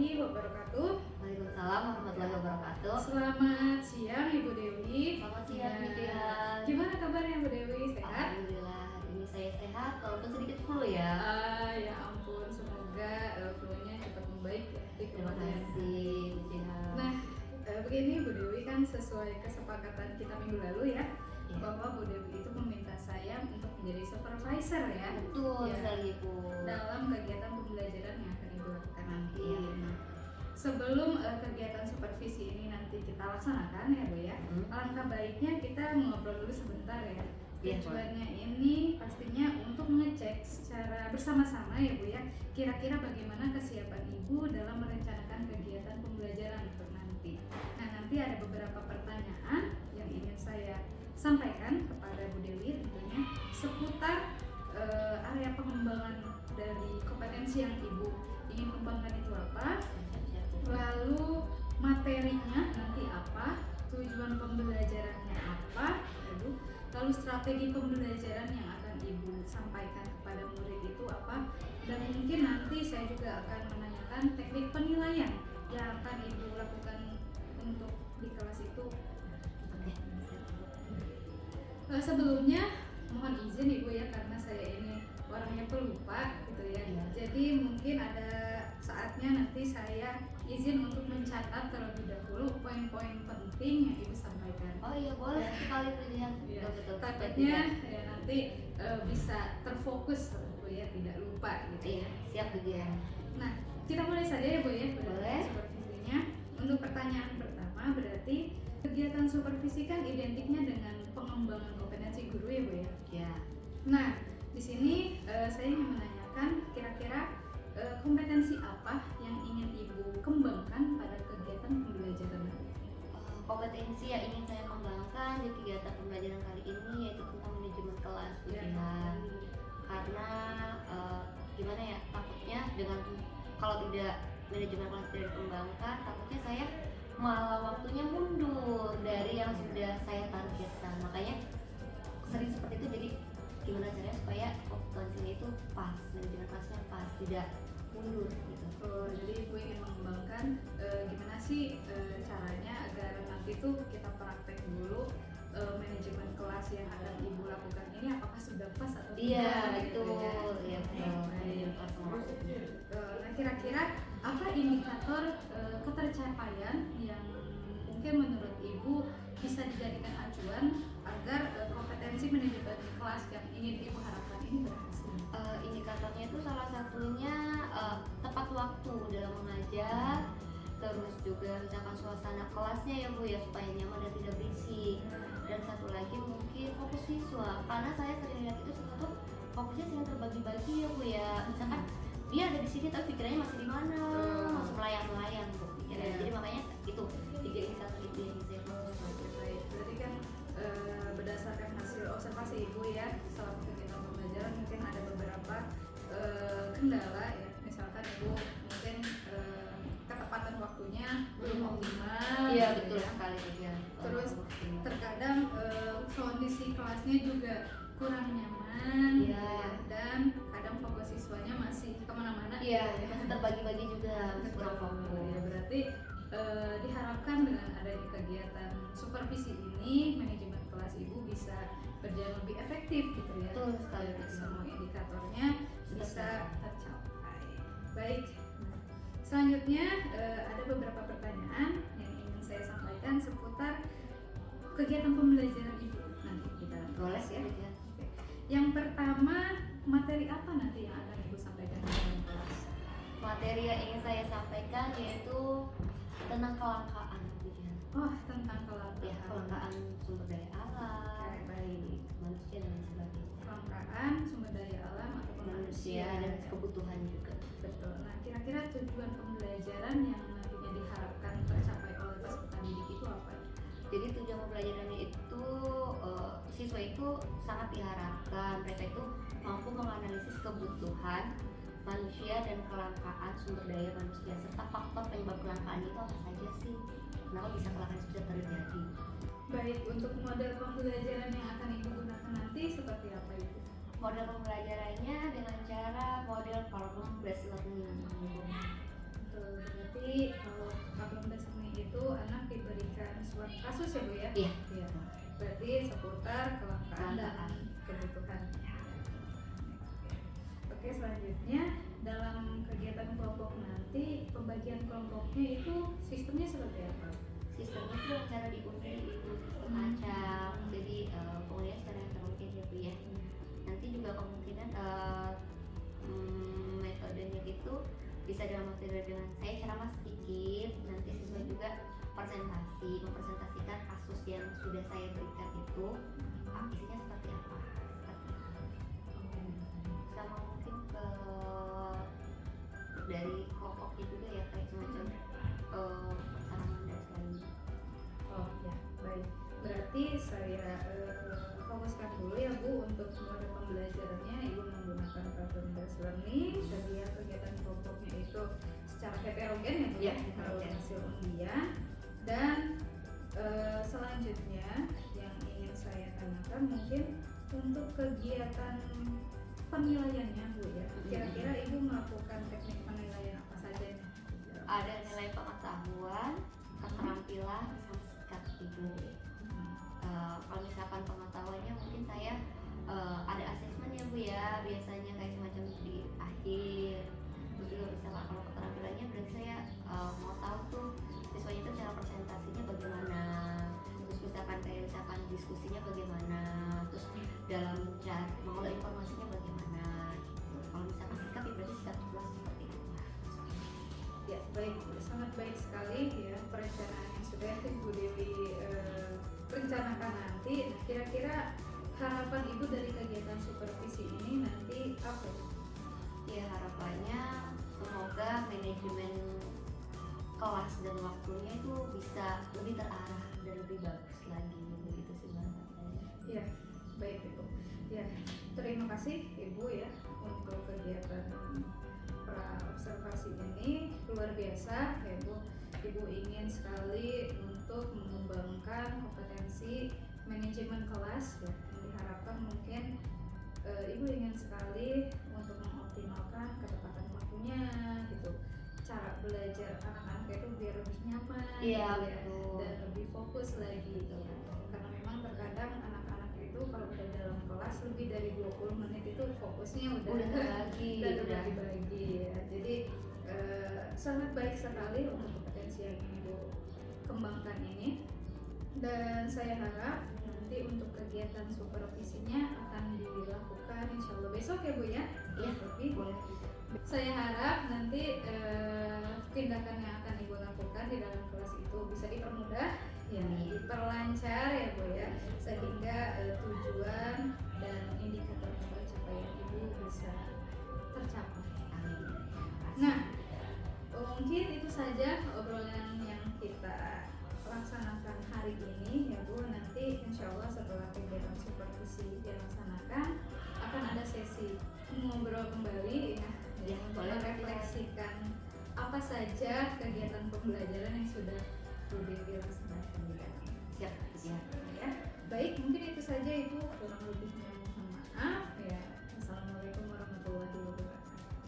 warahmatullahi wabarakatuh. Waalaikumsalam warahmatullahi wabarakatuh. Selamat siang Ibu Dewi. Selamat siang Ibu. Gimana kabarnya Bu Dewi? Sehat? Alhamdulillah hari ini saya sehat walaupun sedikit flu ya. Ya ampun, semoga flu-nya cepat membaik ya. Terima kasih Bu Jihan. Nah, begini Bu Dewi, kan sesuai kesepakatan kita minggu lalu ya, bahwa Bu Dewi itu meminta saya untuk menjadi supervisor ya. Betul sekali Bu. Dalam kegiatan pembelajaran yang akan Ibu lakukan nanti. Iya. Sebelum kegiatan supervisi ini nanti kita laksanakan ya Bu ya, alangkah baiknya kita ngobrol dulu sebentar ya. Tujuannya ini pastinya untuk mengecek secara bersama-sama ya Bu ya, kira-kira bagaimana kesiapan Ibu dalam merencanakan kegiatan pembelajaran untuk nanti. Nah, nanti ada beberapa pertanyaan yang ingin saya sampaikan kepada Bu Dewi tentunya seputar area pengembangan dari kompetensi yang Ibu ingin kembangkan itu apa, lalu materinya nanti apa, tujuan pembelajarannya apa, lalu strategi pembelajaran yang akan Ibu sampaikan kepada murid itu apa, dan mungkin nanti saya juga akan menanyakan teknik penilaian yang akan Ibu lakukan untuk di kelas itu. Sebelumnya mohon izin Ibu ya, karena saya ini orangnya pelupa gitu ya. Jadi mungkin ada saatnya nanti saya izin untuk mencatat terlebih dahulu poin-poin penting yang Ibu sampaikan. Oh iya boleh sekali Bu Jihan. Betul. Takutnya ya nanti bisa terfokus Bu ya, tidak lupa gitu. Iya, siap Bu Jihan. Nah, kita mulai saja ya Bu ya. Boleh. Supervisinya. Untuk pertanyaan pertama, berarti kegiatan supervisi kan identiknya dengan pengembangan kompetensi guru ya Bu ya. Ya. Nah, di sini saya ingin menanyakan kira-kira kompetensi apa yang ingin Ibu kembangkan pada kegiatan pembelajaran nanti? Kompetensi yang ingin saya kembangkan di kegiatan pembelajaran kali ini yaitu tentang manajemen kelas Bu Ya. Jihan. Karena gimana ya, takutnya dengan kalau tidak manajemen kelas tidak dikembangkan, takutnya saya malah waktunya mundur dari yang sudah saya targetkan. Makanya sering seperti itu, jadi gimana caranya supaya kompetensinya itu pas, manajemen kelasnya pas, tidak mundur gitu. Jadi Ibu ingin mengembangkan gimana sih caranya agar nanti tuh kita praktek dulu manajemen kelas yang akan Ibu lakukan ini apakah sudah pas atau tidak? Iya gitu betul, ya. ya betul. Nah, kira-kira apa indikator ketercapaian yang mungkin menurut Ibu bisa dijadikan acuan agar kompetensi manajemen kelas yang ingin Ibu harapkan ini berhasil? Indikatornya itu salah satunya tepat waktu dalam mengajar, terus juga misalkan suasana kelasnya ya Bu ya, supaya nyaman dan tidak berisik. Dan satu lagi mungkin fokus siswa, karena saya sering lihat itu siswa tuh fokusnya sering terbagi-bagi ya Bu ya. Misalkan dia ada di sini tapi pikirannya masih di mana, masih melayang-layang Bu pikirannya. Jadi makanya itu 3 indikator itu yang saya fokus. Baik, berarti kan berdasarkan hasil observasi Ibu ya selama kegiatan pembelajaran mungkin ada beberapa kendala ya, misalkan Ibu mungkin ketepatan waktunya belum optimal. Iya gitu betul ya. sekali ya. Terus terkadang kondisi kelasnya juga kurang nyaman, Iya. gitu ya. Dan kadang fokus siswanya masih kemana-mana. Iya, gitu ya. masih terbagi-bagi juga, kurang fokus. Ya, berarti diharapkan dengan adanya kegiatan supervisi ini manajemen kelas Ibu bisa berjalan lebih efektif gitu ya. Betul sekali. Semua indikatornya bisa tercapai. Baik. Nah, selanjutnya ada beberapa pertanyaan yang ingin saya sampaikan seputar kegiatan pembelajaran Ibu nanti kita Boleh ya. ya. Oke. Yang pertama, materi apa nanti yang akan Ibu sampaikan di dalam kelas? Materi yang ingin saya sampaikan yaitu tentang kelangkaan gitu. Oh, tentang kelangkaan. Ya, kelangkaan sumber daya alam, Baik. manusia dan lain sebagainya. Kelangkaan sumber daya alam atau Manusia dan kebutuhan juga. Betul. Nah, kira-kira tujuan pembelajaran yang nantinya diharapkan tercapai oleh peserta didik itu apa? Jadi tujuan pembelajarannya itu siswa itu sangat diharapkan mereka itu mampu menganalisis kebutuhan manusia dan kelangkaan sumber daya manusia serta faktor penyebab kelangkaan itu apa saja sih? Kenapa bisa kelangkaan itu bisa terjadi? Baik, untuk model pembelajaran yang akan Ibu gunakan nanti seperti apa itu? Model pembelajarannya dengan cara model problem based learning. Betul. Berarti kalau K12 seni itu anak diberikan suatu kasus ya Bu ya? Iya. Iya. Berarti seputar kelangkaan dan kebutuhan. Oke, selanjutnya dalam kegiatan kelompok nanti pembagian kelompoknya itu sistemnya seperti apa? Sistemnya itu cara diundi itu acak, jadi pengundian secara elektronik ya Bu ya. Nanti juga kemungkinan metodenya itu bisa dalam metode dengan saya ceramah sedikit, nanti siswa juga mempresentasikan kasus yang sudah saya berikan itu isinya seperti apa, sama mungkin ke dari kelompoknya juga ya, kayak semacam keterangan dan sebagainya. Oh ya, baik. Berarti saya fokuskan dulu ya Bu untuk mode pembelajarannya. Ibu menggunakan K12 Learning. Tadi ya kegiatan kelompoknya itu secara heterogen ya Bu ya, kalau hasil undian. Dan selanjutnya yang ingin saya tanyakan mungkin untuk kegiatan penilaiannya Bu ya. Kira-kira Ibu melakukan teknik penilaian apa saja nih? Ada nilai pengetahuan, keterampilan, sama sikap Ibu. Kalau misalkan pengetahuannya mungkin saya ada asesmen ya Bu ya, biasanya kayak semacam di akhir. Terus juga misalkan kalau keterampilannya berarti saya mau tahu tuh siswanya itu cara presentasinya bagaimana, terus misalkan diskusinya bagaimana, terus dalam cara mengolah informasinya bagaimana gitu. Kalau misalkan sikap ya berarti sikap juga seperti itu. Ya, baik, sangat baik sekali ya perencanaan yang sudah Ibu Dewi rencanakan nanti. Nah, kira-kira harapan Ibu dari kegiatan supervisi ini nanti apa? Ya harapannya semoga manajemen kelas dan waktunya itu bisa lebih terarah dan lebih bagus lagi, begitu sih harapan saya. Ya, baik Ibu. Ya, terima kasih Ibu ya untuk kegiatan observasi ini luar biasa ya Bu. Ibu ingin sekali untuk mengembangkan kompetensi manajemen kelas ya. Diharapkan mungkin Ibu ingin sekali untuk mengoptimalkan ketepatan waktunya gitu, cara belajar anak-anak itu biar lebih nyaman Iya, gitu ya, betul. dan lebih fokus lagi gitu. Karena memang terkadang anak-anak itu kalau udah dalam kelas lebih dari 20 menit itu fokusnya udah terbagi, udah dibagi ya. Jadi sangat baik sekali untuk kompetensi yang Ibu kembangkan ini, dan saya harap nanti untuk kegiatan supervisinya akan dilakukan insya Allah besok ya Bu ya. Iya, Lebih boleh. saya harap nanti tindakan yang akan Ibu lakukan di dalam kelas itu bisa dipermudah ya, diperlancar ya Bu ya, sehingga tujuan dan indikator pencapaian Ibu bisa tercapai. Nah, mungkin itu saja obrolan yang kita laksanakan hari ini ya Bu. Nanti insya Allah setelah kegiatan supervisi dilaksanakan akan ada sesi ngobrol kembali ya, untuk merefleksikan apa saja kegiatan pembelajaran yang sudah Bu Dewi laksanakan di dalam. Siap, siap. Ya, baik, mungkin itu saja Ibu, kurang lebihnya mohon maaf ya. Assalamualaikum warahmatullahi wabarakatuh.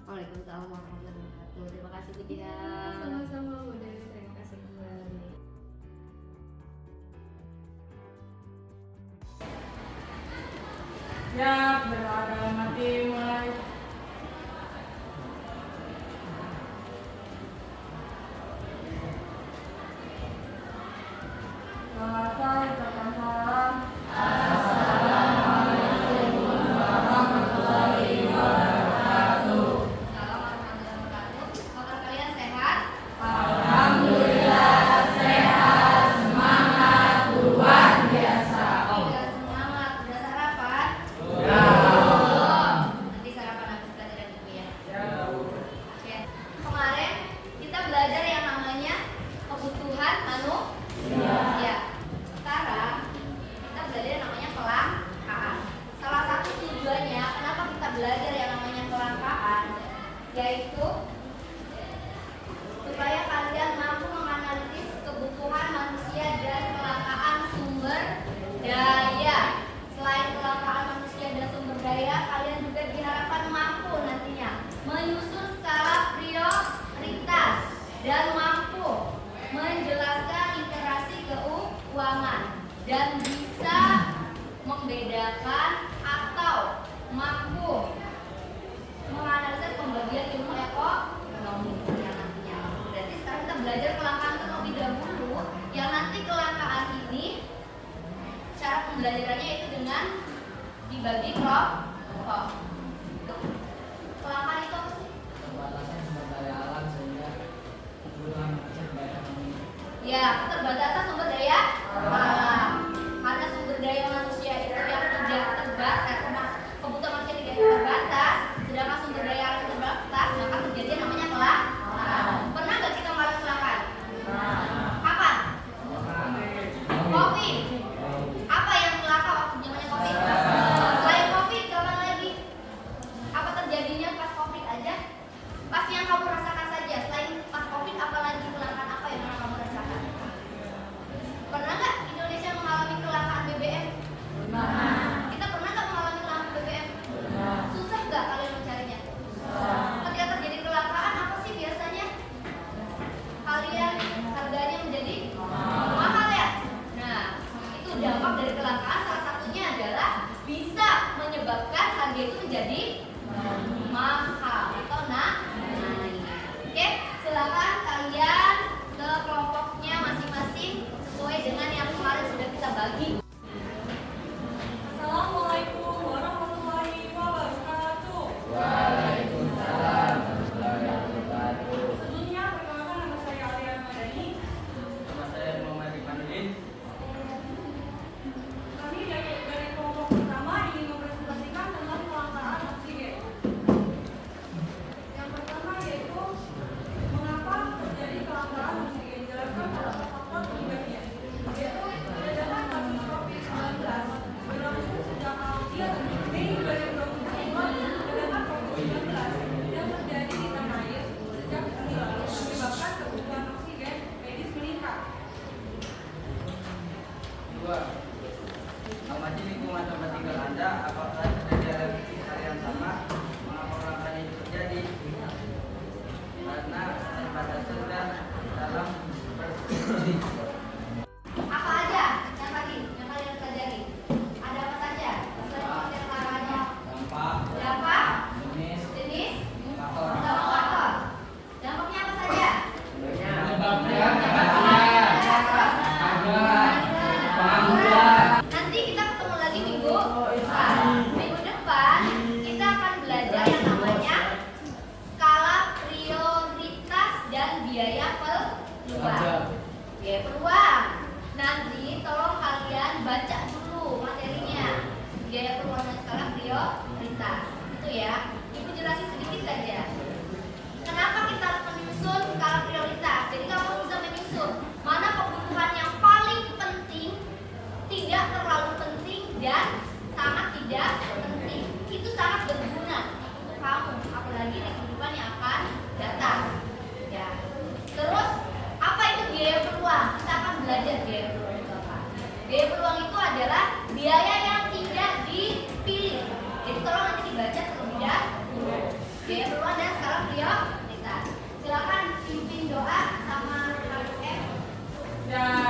Waalaikumsalam warahmatullahi wabarakatuh. Terima kasih Bu Dia. Sama-sama Bu Dewi, terima kasih kembali. Siap, berada mati mulai. Selesai, ucapkan salam. Assalamualaikum warahmatullahi wabarakatuh. Assalamualaikum warahmatullahi wabarakatuh. Kabar kalian sehat? Alhamdulillah sehat, semangat luar biasa. Udah semangat, udah sarapan? Udah. Belum. Nanti sarapan habis pelajaran Bu ya. Ya. Oke. Kemarin kita belajar yang namanya kebutuhan manusia. Ya. Sekarang keuangan dan bisa membedakan atau mampu menganalisis pembagian ilmu ekonomi yang nantinya. Berarti sekarang kita belajar kelangkaan terlebih dahulu, yang nanti kelangkaan ini cara pembelajarannya itu dengan dibagi kelompok. Kelangkaan itu apa sih? Keterbatasan sumber daya alam sehingga kebutuhan manusia tidak terpenuhi. Ya, keterbatasan sumber daya alam. Karena sumber daya manusia itu yang tidak terbatas, kebutuhan manusia tidak terbatas, sedangkan sumber daya alam terbatas, maka terjadi namanya kelangkaan. Pernah nggak kita mengalami kelangkaan? Kapan? Covid. Apa yang celaka waktu zamannya Covid? Selain Covid, kapan lagi? Apa terjadinya pas Covid aja? Pas yang kamu rasakan saja. Selain pas Covid, apa lagi kelangkaan apa yang pernah kamu rasakan? Pernah nggak Indonesia mengalami kelangkaan BBM? Kita pernah nggak mengalami kelangkaan BBM? Susah nggak kalian mencarinya? Ketika terjadi kelangkaan, apa sih biasanya? Kalian harganya menjadi mahal ya? Nah, itu dampak dari kelangkaan. Salah satunya adalah bisa menyebabkan harga itu menjadi mahal atau naik. Oke, silakan kalian ke kelompoknya masing-masing sesuai dengan yang kemarin sudah kita bagi. Assalamualaikum warahmatullahi wabarakatuh. Waalaikumsalam warahmatullahi wabarakatuh. Sebelumnya perkenalkan nama saya Alia Madani. Nama saya Muhammad Imanuddin. Kami dari kelompok pertama ingin mempresentasikan tentang kelangkaan oksigen. Yang pertama yaitu mengapa terjadi kelangkaan oksigen. Jelaskan beberapa faktor penyebabnya. Yaitu ledakan kasus COVID-19 berlangsung sejak Mei 2020. Ledakan COVID-19 yang terjadi di tanah air sejak Juni lalu menyebabkan kebutuhan oksigen medis meningkat. Dua, amati lingkungan tempat tinggal Anda. Apakah terjadi hal yang sama? Mengapa kelangkaan itu terjadi? Karena keterbatasan dan dalam berfungsi. Apa aja yang tadi yang kalian pelajari? Ada apa saja? Selain pengertian olahraganya. Dampak, Dampak, jenis, jenis, faktor. sama faktor. Dampaknya apa saja? Nanti kita ketemu lagi minggu depan. Minggu depan kita akan belajar yang namanya skala prioritas dan biaya peluang. Biaya peluang. Nanti tolong kalian baca dulu materinya. Biaya peluang dan skala prioritas. Itu ya. Ibu jelasin sedikit saja. Kenapa kita harus menyusun skala prioritas? Jadi kamu bisa menyusun mana kebutuhan yang paling penting, tidak terlalu penting, dan sangat tidak penting. Itu sangat berguna untuk kamu, apalagi di kehidupan yang akan datang. Ya. Terus apa itu biaya peluang? Kita akan belajar biaya peluang itu apa. Biaya peluang itu adalah biaya yang tidak dipilih. Jadi tolong nanti dibaca terlebih dahulu. Biaya peluang dan skala prioritas. Silakan pimpin doa sama Kak M. Dan